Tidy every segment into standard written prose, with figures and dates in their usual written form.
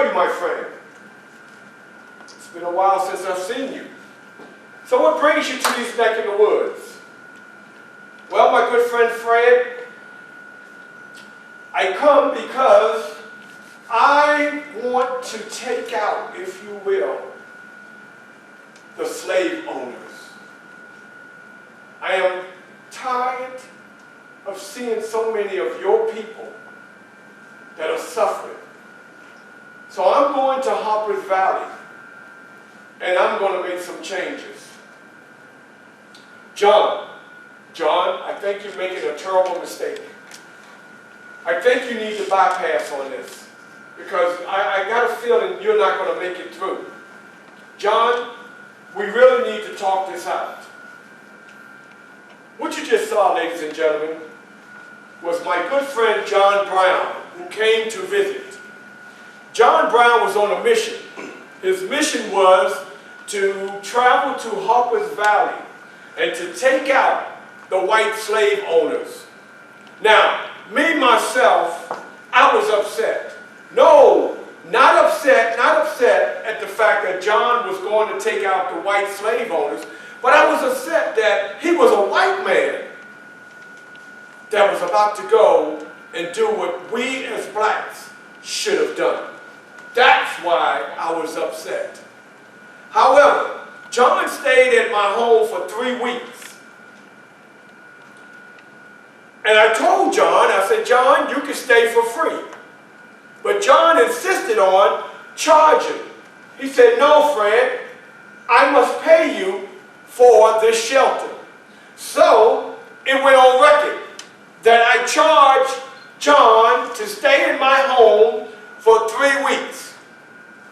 you, my friend? It's been a while since I've seen you. So what brings you to these neck of the woods? Well, my good friend Fred, I come because I want to take out, if you will, the slave owners. I am tired of seeing so many of your people that are suffering. So I'm going to Harper's Valley, and I'm going to make some changes. John, I think you're making a terrible mistake. I think you need to bypass on this, because I got a feeling you're not going to make it through. John, we really need to talk this out. What you just saw, ladies and gentlemen, was my good friend John Brown, who came to visit. John Brown was on a mission. His mission was to travel to Harper's Valley and to take out the white slave owners. Now, me, myself, I was upset. No, not upset at the fact that John was going to take out the white slave owners, but I was upset that he was a white man that was about to go and do what we as blacks should have done. That's why I was upset. However, John stayed at my home for 3 weeks. And I told John, I said, John, you can stay for free. But John insisted on charging. He said, no, Fred, I must pay you for this shelter. So it went on record that I charged John to stay in my home for 3 weeks.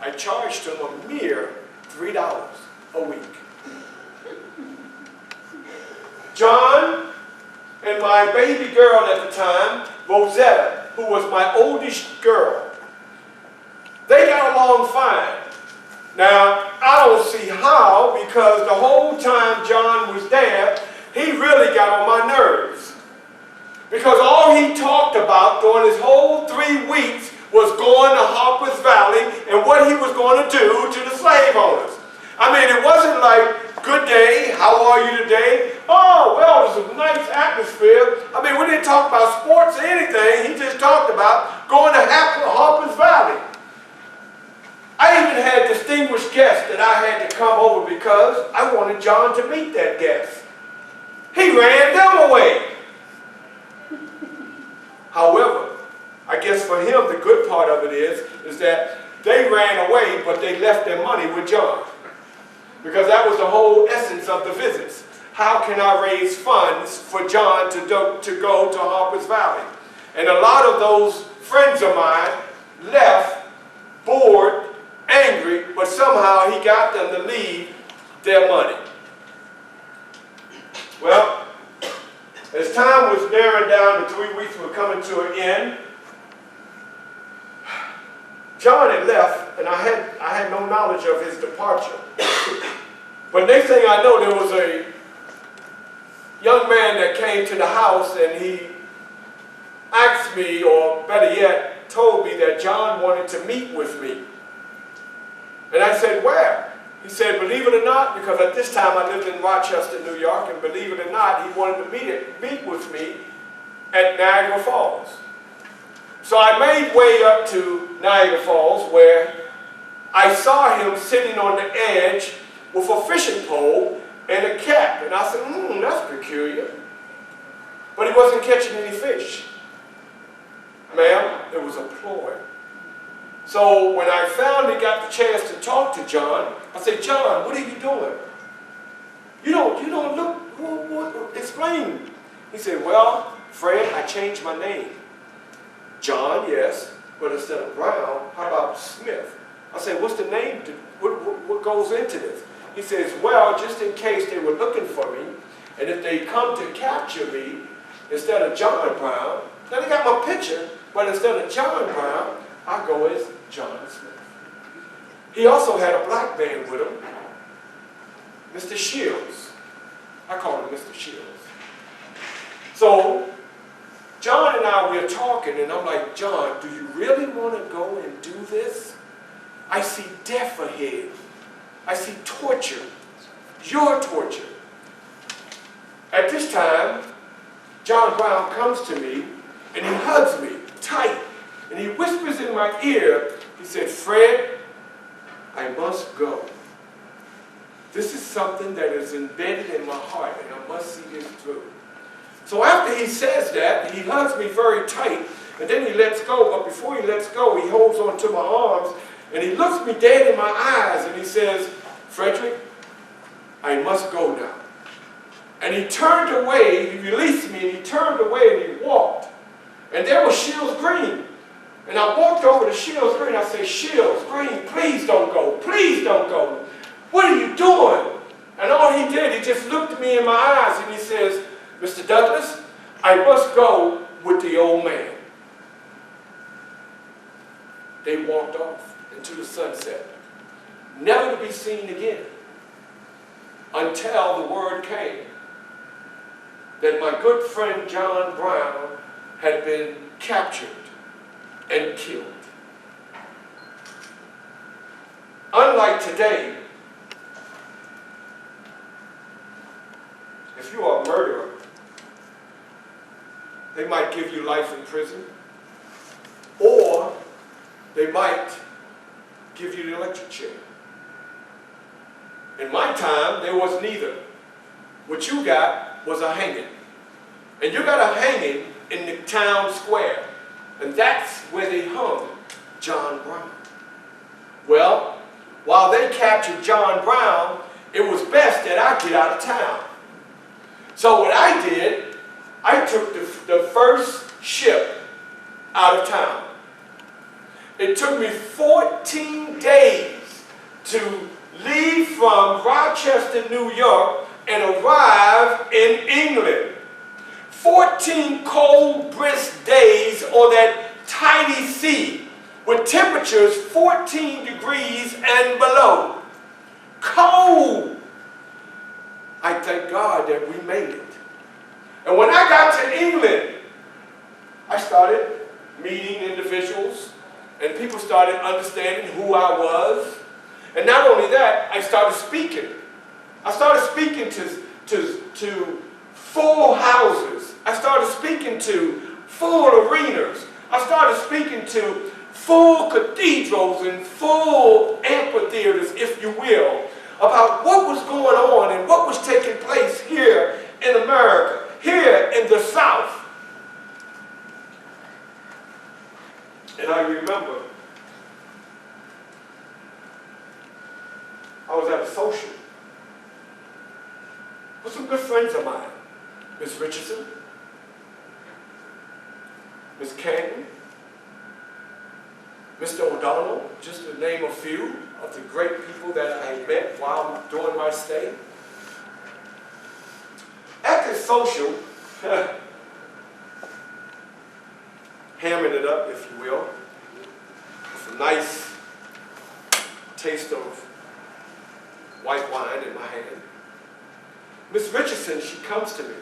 I charged him a mere $3 a week. John and my baby girl at the time, Rosetta, who was my oldest girl, they got along fine. Now, I don't see how, because the whole time John was there, he really got on my nerves. Because all he talked about during his whole 3 weeks was going to Harper's Valley and what he was going to do to the slave owners. I mean, it wasn't like, good day, how are you today? Oh, well, it was a nice atmosphere. I mean, we didn't talk about sports or anything. He just talked about going to Harper's Valley. I even had distinguished guests that I had to come over because I wanted John to meet that guest. He ran them away. However, I guess for him, the good part of it is that they ran away, but they left their money with John. Because that was the whole essence of the visits. How can I raise funds for John to go to Harper's Valley? And a lot of those friends of mine left bored, angry, but somehow he got them to leave their money. Well, as time was narrowing down, the 3 weeks were coming to an end. John had left, and I had no knowledge of his departure. But next thing I know, there was a young man that came to the house, and he asked me, or better yet, told me that John wanted to meet with me. And I said, where? He said, believe it or not, because at this time I lived in Rochester, New York, and believe it or not, he wanted to meet with me at Niagara Falls. So I made way up to Niagara Falls, where I saw him sitting on the edge with a fishing pole and a cap. And I said, that's peculiar. But he wasn't catching any fish. Ma'am, it was a ploy. So when I finally got the chance to talk to John, I said, John, what are you doing? You don't look, explain. He said, well, Fred, I changed my name. John, yes, but instead of Brown, how about Smith? I said, what's the name? What goes into this? He says, well, just in case they were looking for me, and if they come to capture me, instead of John Brown, now they got my picture, but instead of John Brown, I go as John Smith. He also had a black man with him, Mr. Shields. I call him Mr. Shields. So, John and I were talking, and I'm like, John, do you really want to go and do this? I see death ahead. I see torture, your torture. At this time, John Brown comes to me and he hugs me tight and he whispers in my ear, he said, "Fred, I must go. This is something that is embedded in my heart and I must see this through." So after he says that, he hugs me very tight and then he lets go. But before he lets go, he holds on to my arms and he looks me dead in my eyes and he says, "Frederick, I must go now." And he turned away, he released me, and he turned away and he walked. And there was Shields Green. And I walked over to Shields Green. I said, "Shields Green, please don't go. Please don't go. What are you doing?" And all he did, he just looked at me in my eyes and he says, "Mr. Douglas, I must go with the old man." They walked off into the sunset, never to be seen again, until the word came that my good friend John Brown had been captured and killed. Unlike today, if you are a murderer, they might give you life in prison, or they might give you the electric chair. In my time, there was neither. What you got was a hanging. And you got a hanging in the town square. And that's where they hung John Brown. Well, while they captured John Brown, it was best that I get out of town. So what I did, I took the first ship out of town. It took me 14 days to leave from Rochester, New York, and arrive in England. 14 cold, brisk days on that tiny sea with temperatures 14 degrees and below. Cold. I thank God that we made it. And when I got to England, I started meeting individuals and people started understanding who I was. And not only that, I started speaking. I started speaking to full houses. I started speaking to full arenas. I started speaking to full cathedrals and full amphitheaters, if you will, about what was going on and what was taking place here in America, here in the South. And I remember I was at a social with some good friends of mine. Miss Richardson, Miss Canton, Mr. O'Donnell, just to name a few of the great people that I met while during my stay. At this social, hamming it up, if you will, with a nice taste of white wine in my hand, Miss Richardson, she comes to me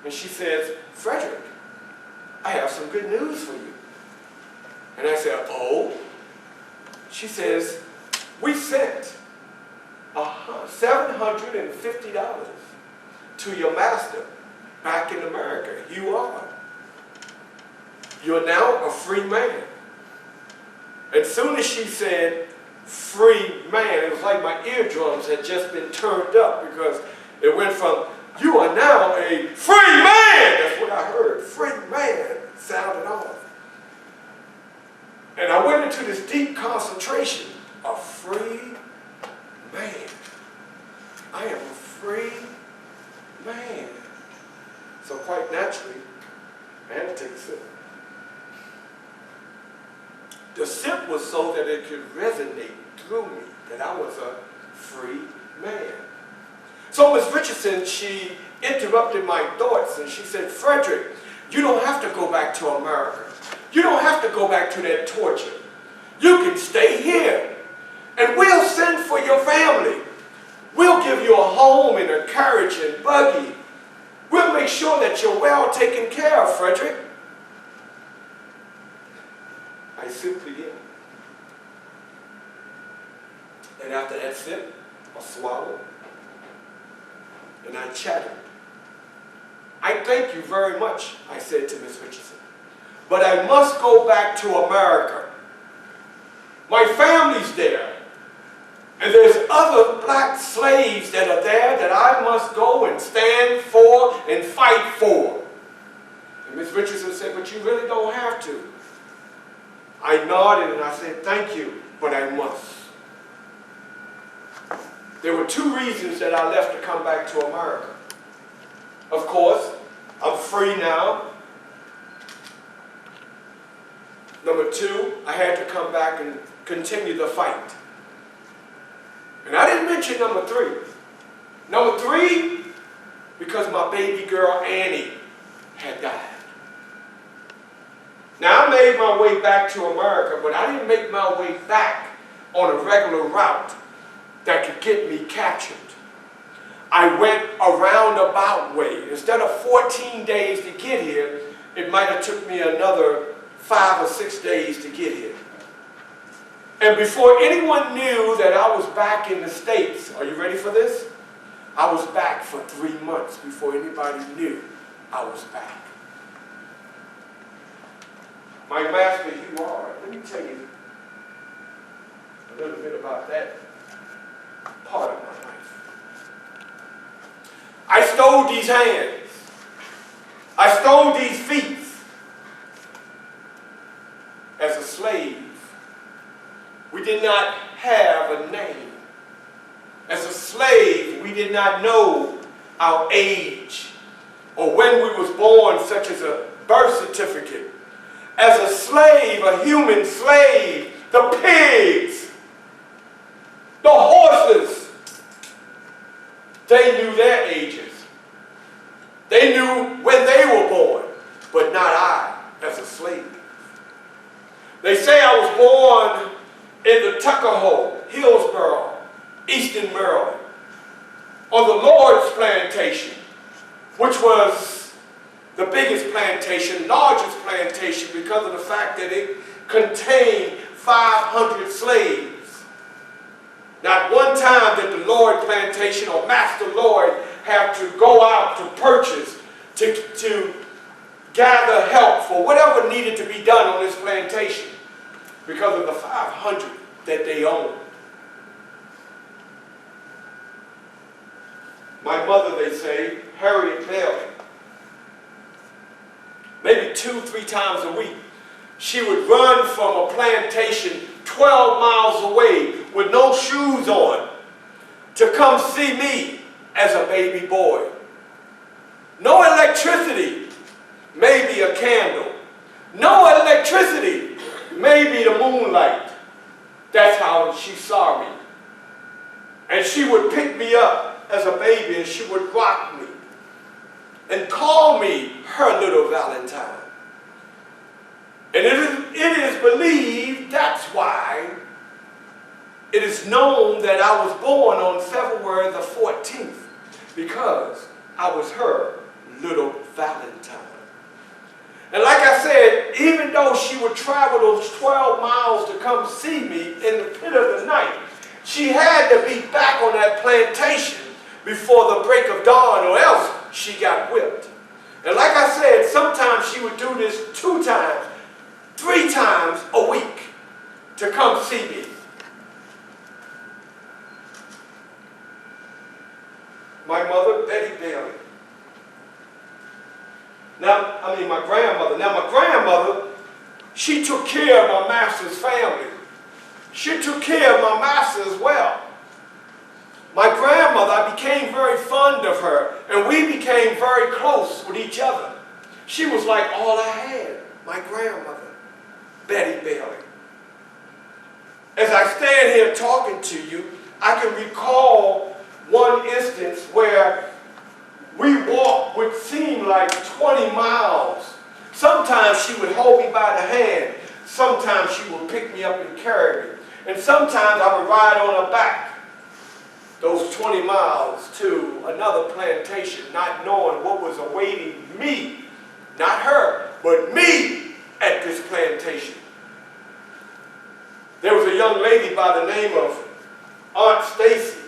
and she says, "Frederick, I have some good news for you." And I said, "Oh?" She says, "We sent $750 to your master back in America. You're now a free man." As soon as she said, "free man," it was like my eardrums had just been turned up because it went from, "You are now a free man." That's what I heard. Free man sounded off. And I went into this deep concentration. A free man. I am a free man. So quite naturally, I had to take a sip. The sip was so that it could resonate through me, that I was a free man. So Ms. Richardson, she interrupted my thoughts and she said, "Frederick, you don't have to go back to America. You don't have to go back to that torture. You can stay here and we'll send for your family. We'll give you a home and a carriage and buggy. We'll make sure that you're well taken care of, Frederick." I simply did. And after that sip, I swallowed, and I chattered. I thank you very much, I said to Miss Richardson, but I must go back to America. My family's there, and there's other black slaves that are there that I must go and stand for and fight for. And Miss Richardson said, but you really don't have to. I nodded and I said, thank you, but I must. There were two reasons that I left to come back to America. Of course, I'm free now. Number two, I had to come back and continue the fight. And I didn't mention number three. Number three, because my baby girl Annie had died. Now I made my way back to America, but I didn't make my way back on a regular route that could get me captured. I went a roundabout way. Instead of 14 days to get here, it might have took me another 5 or 6 days to get here. And before anyone knew that I was back in the States, are you ready for this? I was back for 3 months before anybody knew I was back. My master, you are. Let me tell you a little bit about that part of my life. I stole these hands. I stole these feet. As a slave, we did not have a name. As a slave, we did not know our age or when we was born, such as a birth certificate. As a slave, a human slave, the pigs, the horses, they knew their ages. They knew when they were born, but not I as a slave. They say I was born in the Tuckahoe, Hillsborough, Eastern Maryland, on the Lord's plantation, which was the biggest plantation, largest plantation, because of the fact that it contained 500 slaves. Not one time did the Lord plantation or Master Lord have to go out to purchase, to gather help for whatever needed to be done on this plantation because of the 500 that they owned. My mother, they say, Harriet Bailey, maybe 2-3 times a week, she would run from a plantation 12 miles away with no shoes on to come see me as a baby boy. No electricity, maybe a candle. No electricity, maybe the moonlight. That's how she saw me. And she would pick me up as a baby and she would rock me and call me her little Valentine. And it is believed, that's why it is known that I was born on February the 14th, because I was her little Valentine. And like I said, even though she would travel those 12 miles to come see me in the pit of the night, she had to be back on that plantation before the break of dawn, or else she got whipped. And like I said, sometimes she would do this 2 times, 3 times a week to come see me. My mother, Betty Bailey. My grandmother. Now, my grandmother, she took care of my master's family. She took care of my master as well. My grandmother, I became very fond of her, and we became very close with each other. She was like all I had, my grandmother, Betty Bailey. As I stand here talking to you, I can recall one instance where we walked what seemed like 20 miles. Sometimes she would hold me by the hand. Sometimes she would pick me up and carry me. And sometimes I would ride on her back those 20 miles to another plantation, not knowing what was awaiting me, not her, but me at this plantation. There was a young lady by the name of Aunt Stacy.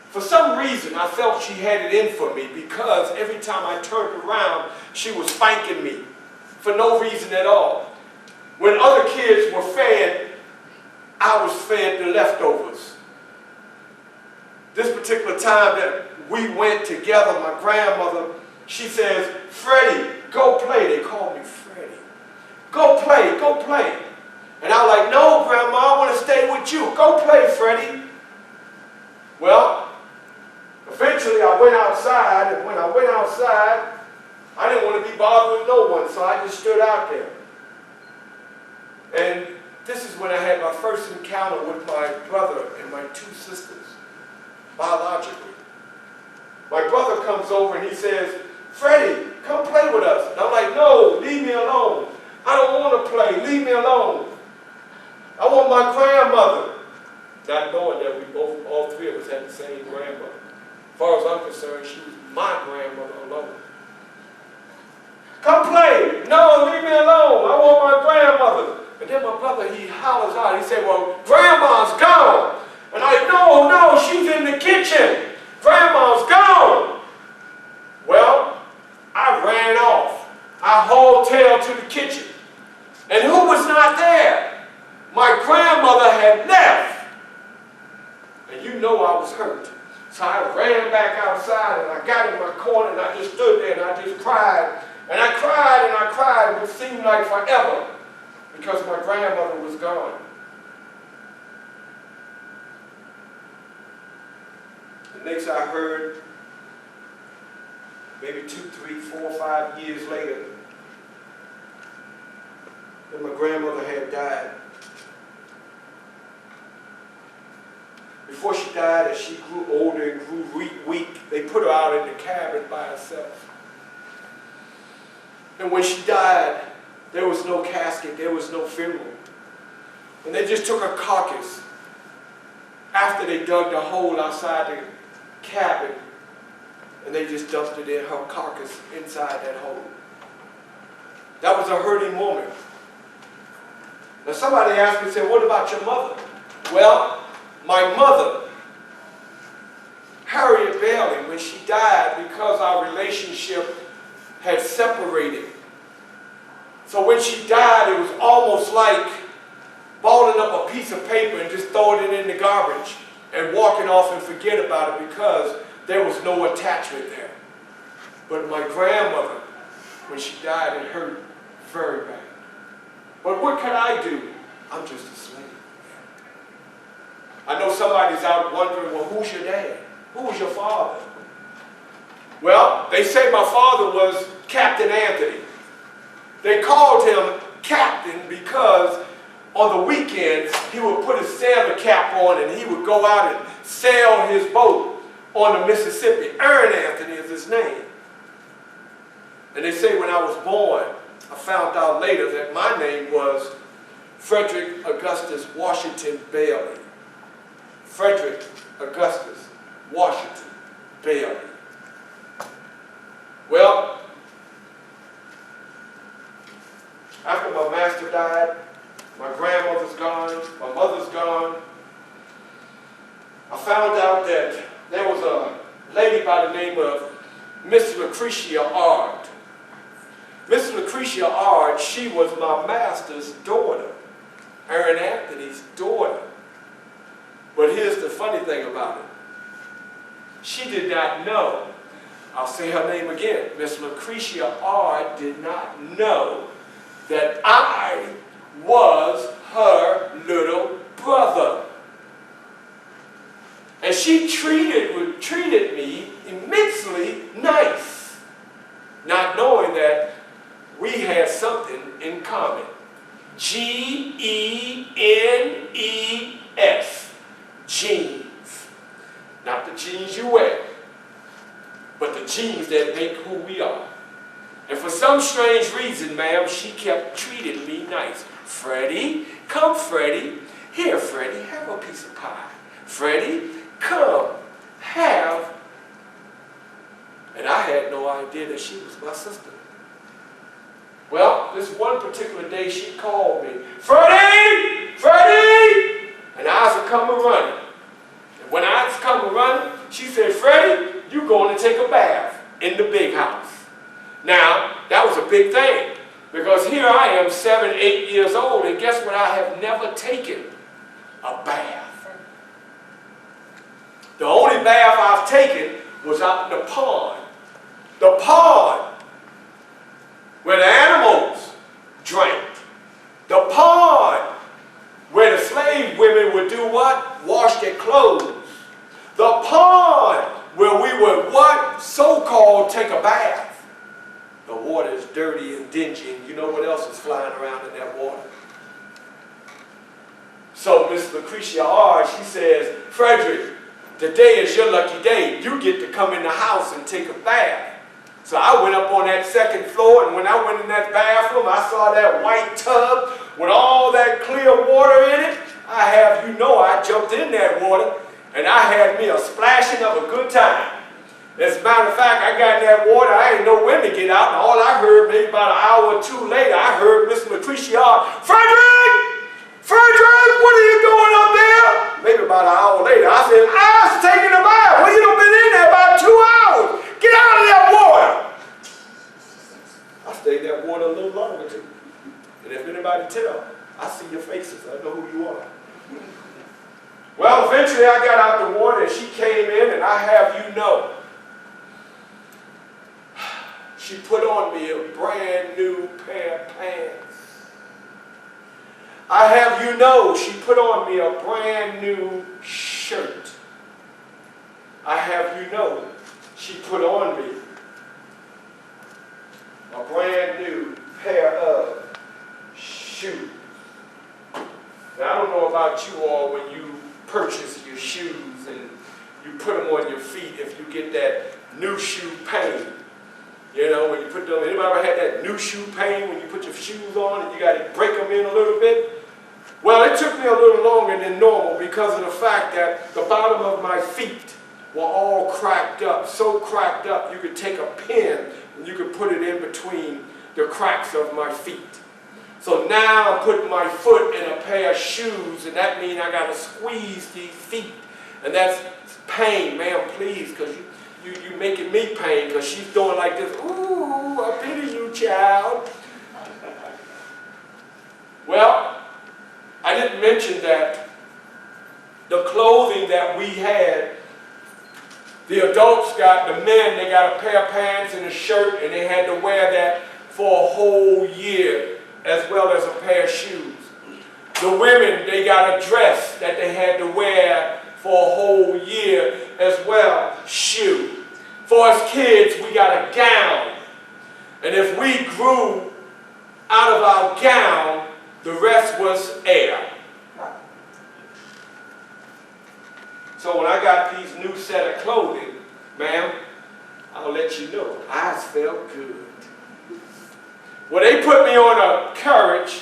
For some reason, I felt she had it in for me because every time I turned around, she was spanking me for no reason at all. When other kids were fed, I was fed the leftovers. This particular time that we went together, my grandmother, she says, "Freddie, go play." They called me Freddie. "Go play, go play." And I was like, "No, Grandma, I want to stay with you. Go play, Freddie." Well, eventually I went outside, and when I went outside, I didn't want to be bothered with no one, so I just stood out there. And this is when I had my first encounter with my brother and my two sisters, biologically. My brother comes over and he says, "Freddie, come play with us." And I'm like, "No, leave me alone. I don't want to play. Leave me alone. I want my grandmother." Not knowing that we both, all three of us, had the same grandmother. As far as I'm concerned, she was my grandmother alone. "Come play." "No, leave me alone. I want my grandmother." And then my brother, he hollers out. He said, "Well, Grandma's gone." And I, no, she's in the kitchen. Grandma's gone." Well, I ran off. I hauled-tailed to the kitchen. And who was not there? My grandmother had left. And you know I was hurt. So I ran back outside and I got in my corner and I just stood there and I just cried. And I cried and I cried, which seemed like forever, because my grandmother was gone. The next I heard, maybe 2, 3, 4, 5 years later, that my grandmother had died. Before she died, as she grew older and grew weak, they put her out in the cabin by herself. And when she died, there was no casket, there was no funeral. And they just took her carcass after they dug the hole outside the cabin, and they just dumped it in, her carcass inside that hole. That was a hurting moment. Now somebody asked me, said, "What about your mother?" Well, my mother, Harriet Bailey, when she died, because our relationship had separated. So when she died, it was almost like balling up a piece of paper and just throwing it in the garbage and walking off and forget about it because there was no attachment there. But my grandmother, when she died, it hurt very bad. But what could I do? I'm just a slave. I know somebody's out wondering, well, who's your dad? Who was your father? Well, they say my father was Captain Anthony. They called him Captain because on the weekends he would put his sailor cap on and he would go out and sail his boat on the Mississippi. Aaron Anthony is his name. And they say when I was born, I found out later that my name was Frederick Augustus Washington Bailey. Frederick Augustus Washington Bailey. Well, after my master died, my grandmother's gone, my mother's gone, I found out that there was a lady by the name of Miss Lucretia Ard. Miss Lucretia Ard, she was my master's daughter, Aaron Anthony's daughter. But here's the funny thing about it. She did not know, I'll say her name again, Miss Lucretia Ard did not know that I was her little brother. And she treated me immensely nice, not knowing that we had something in common. G-E-N-E-S, genes. Not the jeans you wear, but the genes that make who we are. And for some strange reason, ma'am, she kept treating me nice. Freddie, come Freddie. Here, Freddie, have a piece of pie. Freddie, come, have. And I had no idea that she was my sister. Well, this one particular day she called me, "Freddie! Freddie!" And I was coming running. She said, Freddie, you're going to take a bath in the big house. Now, that was a big thing, because here I am, 7, 8 years old, and guess what? I have never taken a bath. The only bath I've taken was out in the pond. The pond where the animals drank. The pond where the slave women would do what? Wash their clothes. The pond where we would what? So-called take a bath. The water is dirty and dingy, and you know what else is flying around in that water? So Miss Lucretia R., she says, Frederick, today is your lucky day. You get to come in the house and take a bath. So I went up on that second floor, and when I went in that bathroom, I saw that white tub with all that clear water in it. I jumped in that water, and I had me a splashing of a good time. As a matter of fact, I got in that water, I didn't know when to get out, and all I heard, maybe about an hour or two later, I heard Miss Lucretia, Frederick! Frederick, what are you doing up there? Maybe about an hour later, I said, I was taking a bath. Well, you done been in there about 2 hours. Get out of that water. I stayed in that water a little longer too. And if anybody tell, I see your faces, I know who you are. Well, eventually I got out the water and she came in, and I have you know, she put on me a brand new pair of pants. I have you know, she put on me a brand new shirt. I have you know, she put on me a brand new pair of shoes. Now, I don't know about you all when you purchase your shoes and you put them on your feet, if you get that new shoe pain. You know, when you put them, anybody ever had that new shoe pain when you put your shoes on and you got to break them in a little bit? Well, it took me a little longer than normal because of the fact that the bottom of my feet were all cracked up, so cracked up you could take a pin and you could put it in between the cracks of my feet. So now I'm putting my foot in a pair of shoes, and that means I got to squeeze these feet. And that's pain, ma'am, please, because you making me pain, because she's doing like this. Ooh, I pity you, child. Well, I didn't mention that the clothing that we had, the adults got, the men, they got a pair of pants and a shirt, and they had to wear that for a whole year, as well as a pair of shoes. The women, they got a dress that they had to wear for a whole year, as well, shoe. For us kids, we got a gown. And if we grew out of our gown, the rest was air. So when I got these new set of clothing, ma'am, I'll let you know, eyes felt good. Well, they put me on a carriage,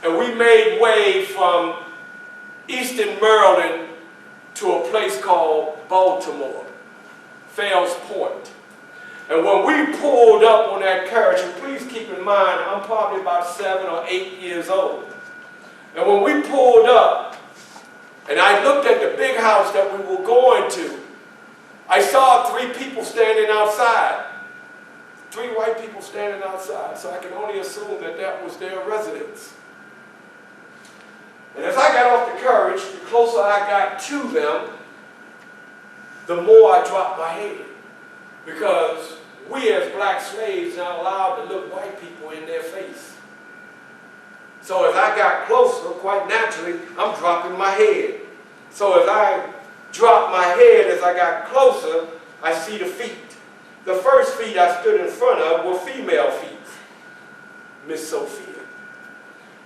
and we made way from Eastern Maryland to a place called Baltimore, Fells Point. And when we pulled up on that carriage, and please keep in mind, I'm probably about 7 or 8 years old. And when we pulled up, and I looked at the big house that we were going to, I saw 3 people standing outside. 3 white people standing outside, so I can only assume that that was their residence. And as I got off the carriage, the closer I got to them, the more I dropped my head. Because we as black slaves are not allowed to look white people in their face. So as I got closer, quite naturally, I'm dropping my head. So as I dropped my head, as I got closer, I see the feet. The first feet I stood in front of were female feet. Miss Sophia.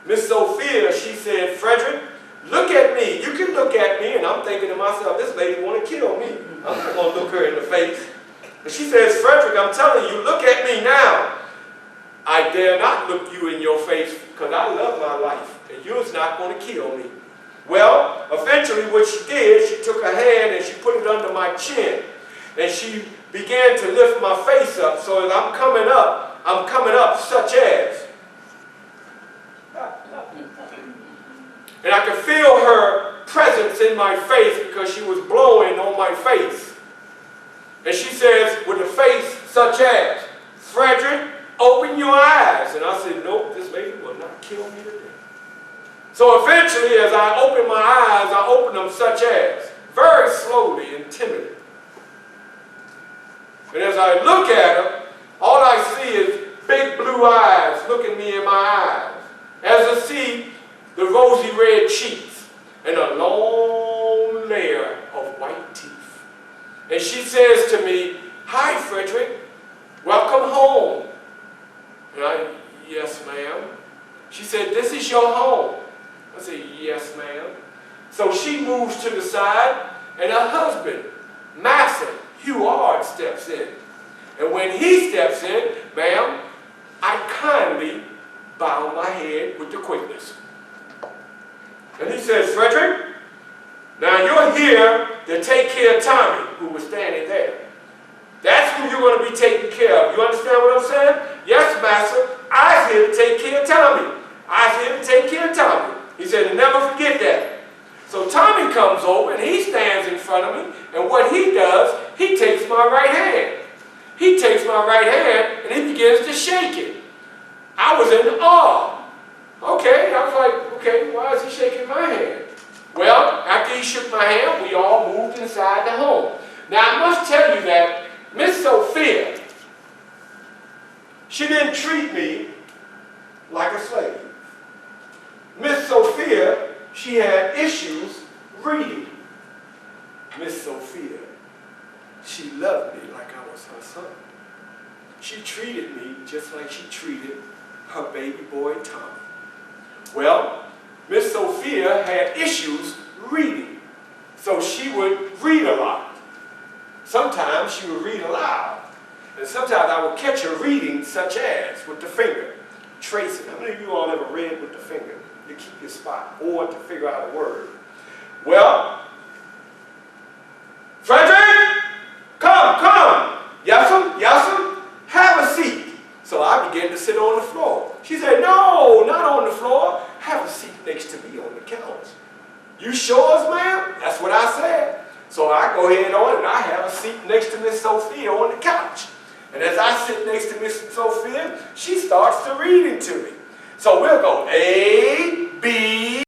Miss Sophia, she said, Frederick, look at me. You can look at me. And I'm thinking to myself, this lady want to kill me. I'm not going to look her in the face. And she says, Frederick, I'm telling you, look at me now. I dare not look you in your face because I love my life. And you're not going to kill me. Well, eventually what she did, she took her hand and she put it under my chin. And she began to lift my face up, so as I'm coming up such as. And I could feel her presence in my face because she was blowing on my face. And she says, with a face such as, "Frederick, open your eyes." And I said, "Nope, this lady will not kill me today." So eventually, as I opened my eyes, I opened them such as, very slowly and timidly. And as I look at her, all I see is big blue eyes looking me in my eyes. As I see the rosy red cheeks and a long layer of white teeth. And she says to me, "Hi, Frederick, welcome home." And I, "Yes, ma'am." She said, "This is your home." I said, "Yes, ma'am." So she moves to the side, and her husband, Master Heward, steps in. And when he steps in, ma'am, I kindly bow my head with the quickness. And he says, "Frederick, now you're here to take care of Tommy," who was standing there. "That's who you're going to be taking care of. You understand what I'm saying?" "Yes, Master, I'm here to take care of Tommy. I'm here to take care of Tommy." He said, "And never forget that." So Tommy comes over and he stands in front of me, and what he does, he takes my right hand. He takes my right hand and he begins to shake it. I was in awe. Okay, I was like, okay, why is he shaking my hand? Well, after he shook my hand, we all moved inside the home. Now, I must tell you that Miss Sophia, she didn't treat me like a slave. Miss Sophia, she had issues reading. Miss Sophia, she loved me like I was her son. She treated me just like she treated her baby boy, Tommy. Well, Miss Sophia had issues reading, so she would read a lot. Sometimes she would read aloud, and sometimes I would catch her reading such as with the finger, tracing. How many of you all ever read with the finger? You keep your spot, or to figure out a word. Well, "Frederick, come. Yes'm, have a seat." So I began to sit on the floor. She said, "No, not on the floor. Have a seat next to me on the couch." "You sure, ma'am?" That's what I said. So I go ahead on and I have a seat next to Miss Sophia on the couch. And as I sit next to Miss Sophia, she starts to reading to me. So we'll go A, B,